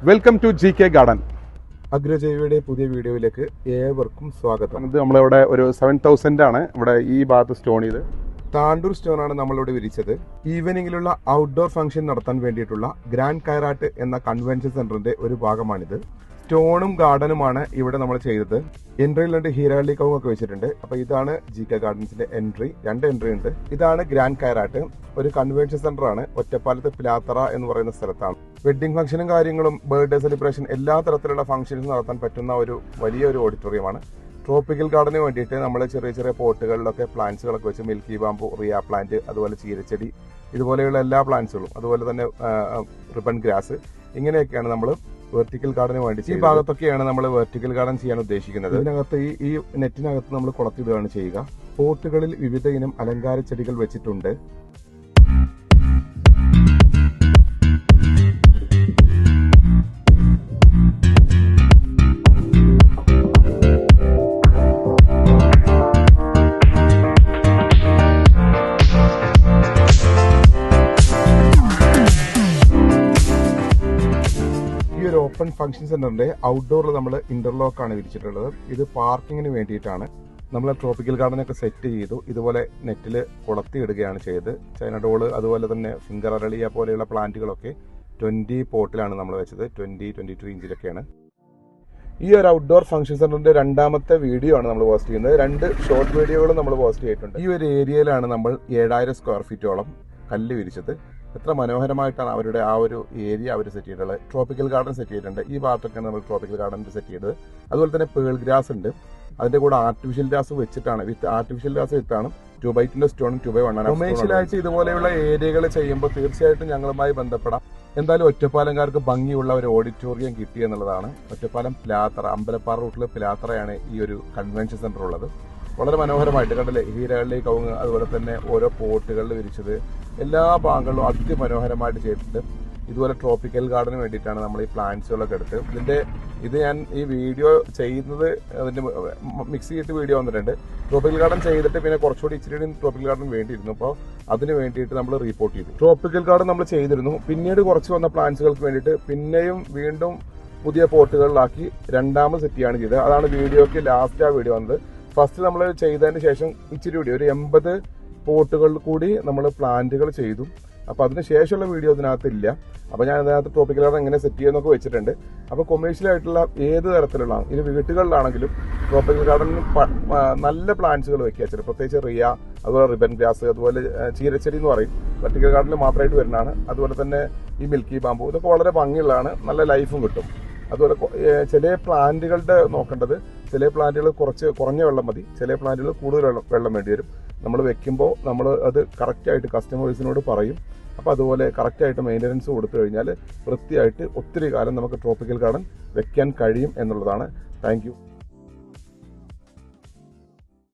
Welcome to GK garden. അഗ്രജൈവയുടെ പുതിയ വീഡിയോയിലേക്ക് ഏവർക്കും സ്വാഗതം. ഇത് നമ്മളിവിടെ ഒരു 7000 ആണ് ഇവിടെ ഈ ഭാഗത്ത് സ്റ്റോൺ ചെയ്ത്. താണ്ടൂർ സ്റ്റോണാണ് നമ്മളിവിടെ വിരിച്ചത്. ഈവനിങ്ങിലുള്ള ഔട്ട്ഡോർ ഫംഗ്ഷൻ നടത്താൻ വേണ്ടിയിട്ടുള്ള ഗ്രാൻഡ് കൈറാട്ട് എന്ന കൺവെൻഷൻ സെന്ററിന്റെ ഒരു ഭാഗമാണിത്. സ്റ്റോണും ഗാർഡനുമാണ് ഇവിടെ നമ്മൾ ചെയ്തത്. എൻട്രിയിൽ 2 ഹീരാളി കവുങ്ങൊക്കെ വെച്ചിട്ടുണ്ട്. അപ്പൊ ഇതാണ് GK ഗാർഡൻസിന്റെ എൻട്രി. 2 എൻട്രി ഉണ്ട്. ഇതാണ് ഗ്രാൻഡ് കൈറാട്ട്, ഒരു കൺവെൻഷൻ സെന്റർ ആണ്. ഒറ്റപ്പാലത്ത് പിലാത്തറ എന്ന് പറയുന്ന സ്ഥലത്താണ്. വെഡ്ഡിംഗ് ഫംഗ്ഷനും കാര്യങ്ങളും ബർത്ത്ഡേ സെലിബ്രേഷൻ എല്ലാ തരത്തിലുള്ള ഫംഗ്ഷൻസ് നടത്താൻ പറ്റുന്ന ഒരു വലിയൊരു ഓഡിറ്റോറിയമാണ്. ട്രോപ്പിക്കൽ ഗാർഡന് വേണ്ടിയിട്ട് നമ്മൾ ചെറിയ ചെറിയ പോട്ടുകളിലൊക്കെ പ്ലാന്റ്സുകളൊക്കെ വെച്ച് മിൽക്കി ബാമ്പു, റിയ പ്ലാന്റ്, അതുപോലെ ചീരച്ചെടി, ഇതുപോലെയുള്ള എല്ലാ പ്ലാന്റ്സുകളും, അതുപോലെ തന്നെ റിബൺ ഗ്രാസ്, ഇങ്ങനെയൊക്കെയാണ് നമ്മൾ വെർട്ടിക്കൽ ഗാർഡന് വേണ്ടി. ഈ ഭാഗത്തൊക്കെയാണ് നമ്മൾ വെർട്ടിക്കൽ ഗാർഡൻ ചെയ്യാൻ ഉദ്ദേശിക്കുന്നത്. ഇതിനകത്ത് ഈ നെറ്റിനകത്ത് നമ്മൾ കുളത്തിടുകയാണ് ചെയ്യുക. പോട്ടുകളിൽ വിവിധ ഇനം അലങ്കാര ചെടികൾ വെച്ചിട്ടുണ്ട്. ഓപ്പൺ ഫംഗ്ഷൻ സെന്ററിന്റെ ഔട്ട്ഡോറിൽ നമ്മൾ ഇന്റർലോക്ക് ആണ് വിരിച്ചിട്ടുള്ളത്. ഇത് പാർക്കിങ്ങിന് വേണ്ടിയിട്ടാണ്. നമ്മൾ ട്രോപ്പിക്കൽ ഗാർഡനൊക്കെ സെറ്റ് ചെയ്തു. ഇതുപോലെ നെറ്റിൽ കുളത്തി ഇടുകയാണ് ചെയ്തത്. ചൈന ഡോള്, അതുപോലെ തന്നെ ഫിംഗർ അരളിയ പോലെയുള്ള പ്ലാന്റുകളൊക്കെ 20 പോട്ടിലാണ് നമ്മൾ വെച്ചത്. 20-22 ഇഞ്ചിലൊക്കെയാണ്. ഈ ഒരു ഔട്ട്ഡോർ ഫംഗ്ഷൻ സെന്ററിന്റെ രണ്ടാമത്തെ വീഡിയോ ആണ് നമ്മൾ പോസ്റ്റ് ചെയ്യുന്നത്. 2 ഷോർട്ട് വീഡിയോകളും നമ്മൾ പോസ്റ്റ് ചെയ്തിട്ടുണ്ട്. ഈ ഒരു ഏരിയയിലാണ് നമ്മൾ 7000 സ്ക്വയർ ഫീറ്റോളം കല്ല് വിരിച്ചത്. എത്ര മനോഹരമായിട്ടാണ് അവരുടെ ആ ഒരു ഏരിയ അവർ സെറ്റ് ചെയ്തിട്ടുള്ളത്. ട്രോപ്പിക്കൽ ഗാർഡൻ സെറ്റ് ചെയ്തിട്ടുണ്ട്. ഈ ഭാഗത്തൊക്കെയാണ് നമ്മൾ ട്രോപ്പിക്കൽ ഗാർഡൻ സെറ്റ് ചെയ്തത്. അതുപോലെ തന്നെ പേൾ ഗ്രാസ് ഉണ്ട്. അതിന്റെ കൂടെ ആർട്ടിഫിഷ്യൽ ഗ്രാസ് വെച്ചിട്ടാണ്, ആർട്ടിഫിഷ്യൽ ഗ്രാസ് വിത്താണ് 2x2 സ്റ്റോണും 2x1 കൊമേഴ്ഷ്യലായിട്ട് ഇതുപോലെയുള്ള ഏരിയകൾ ചെയ്യുമ്പോൾ തീർച്ചയായിട്ടും ഞങ്ങളുമായി ബന്ധപ്പെടാം. എന്തായാലും ഒറ്റപ്പാലംകാർക്ക് ഭംഗിയുള്ള ഒരു ഓഡിറ്റോറിയം കിട്ടി എന്നുള്ളതാണ്. ഒറ്റപ്പാലം പിലാത്തറ, അമ്പലപ്പാറ റൂട്ടിൽ പിലാത്തറയാണ് ഈ ഒരു കൺവെൻഷൻ സെന്റർ ഉള്ളത്. വളരെ മനോഹരമായിട്ട് കണ്ടല്ലേ, ഹീരാളി കവുങ്ങ്, അതുപോലെ തന്നെ ഓരോ പോട്ടുകളിൽ വിരിച്ചത്, എല്ലാ ഭാഗങ്ങളിലും അതിമനോഹരമായിട്ട് ചെയ്തിട്ടുണ്ട്. ഇതുപോലെ ട്രോപ്പിക്കൽ ഗാർഡന് വേണ്ടിയിട്ടാണ് നമ്മൾ ഈ പ്ലാന്റ്സുകളൊക്കെ എടുത്ത് ഇത് ഞാൻ ഈ വീഡിയോ ചെയ്യുന്നത് അതിന്റെ മിക്സ് ചെയ്തിട്ട് വീഡിയോ വന്നിട്ടുണ്ട്. ട്രോപ്പിക്കൽ ഗാർഡൻ ചെയ്തിട്ട് പിന്നെ കുറച്ചുകൂടി ഇച്ചിരി ട്രോപ്പിക്കൽ ഗാർഡൻ വേണ്ടിയിരുന്നു. അപ്പോൾ അതിന് വേണ്ടിയിട്ട് നമ്മൾ റിപ്പോർട്ട് ചെയ്തു. ട്രോപ്പിക്കൽ ഗാർഡൻ നമ്മൾ ചെയ്തിരുന്നു. പിന്നീട് കുറച്ച് വന്ന പ്ലാന്റ്സുകൾക്ക് വേണ്ടിയിട്ട് പിന്നെയും വീണ്ടും പുതിയ പോട്ടുകളിലാക്കി രണ്ടാമത് സെറ്റ് ചെയ്യാണ് ചെയ്തത്. അതാണ് വീഡിയോക്ക് ലാസ്റ്റ് ആ വീഡിയോ വന്നത്. ഫസ്റ്റ് നമ്മൾ ചെയ്തതിന് ശേഷം ഇച്ചിരി കൂടി ഒരു 80 പോട്ടുകളിൽ കൂടി നമ്മൾ പ്ലാന്റുകൾ ചെയ്തു. അപ്പോൾ അതിന് ശേഷമുള്ള വീഡിയോ ഇതിനകത്തില്ല. അപ്പോൾ ഞാൻ അതിനകത്ത് ട്രോപ്പിക്കൽ ഗാർഡൻ എങ്ങനെ സെറ്റ് ചെയ്യുന്നൊക്കെ വെച്ചിട്ടുണ്ട്. അപ്പോൾ കൊമേഴ്ഷ്യൽ ആയിട്ടുള്ള ഏത് തരത്തിലുള്ള ഇത് വീട്ടുകളിലാണെങ്കിലും ട്രോപ്പിക്കൽ ഗാർഡനിൽ നല്ല പ്ലാന്റ്സുകൾ വെക്കുക. പ്രത്യേകിച്ച് റിയ, അതുപോലെ റിബൺ ഗ്രാസ്, അതുപോലെ ചീരച്ചെടി എന്ന് പറയും, വെർട്ടിക്കൽ ഗാർഡനിൽ മാത്രമായിട്ട് വരുന്നതാണ്. അതുപോലെ തന്നെ ഈ മിൽക്കി ബാമ്പു, ഇതൊക്കെ വളരെ ഭംഗിയുള്ളതാണ്. നല്ല ലൈഫും കിട്ടും. അതുപോലെ ചില പ്ലാന്റുകളുടെ നോക്കേണ്ടത്, ചില പ്ലാന്റുകൾ കുറഞ്ഞ വെള്ളം മതി, ചില പ്ലാന്റുകൾ കൂടുതൽ വെള്ളം വേണ്ടി വരും. നമ്മൾ വെക്കുമ്പോൾ നമ്മൾ അത് കറക്റ്റായിട്ട് കസ്റ്റമേഴ്സിനോട് പറയും. അപ്പോൾ അതുപോലെ കറക്റ്റായിട്ട് മെയിൻ്റനൻസ് കൊടുത്തു കഴിഞ്ഞാൽ വൃത്തിയായിട്ട് ഒത്തിരി കാലം നമുക്ക് ട്രോപ്പിക്കൽ ഗാർഡൻ വെക്കാൻ കഴിയും എന്നുള്ളതാണ്. Thank you.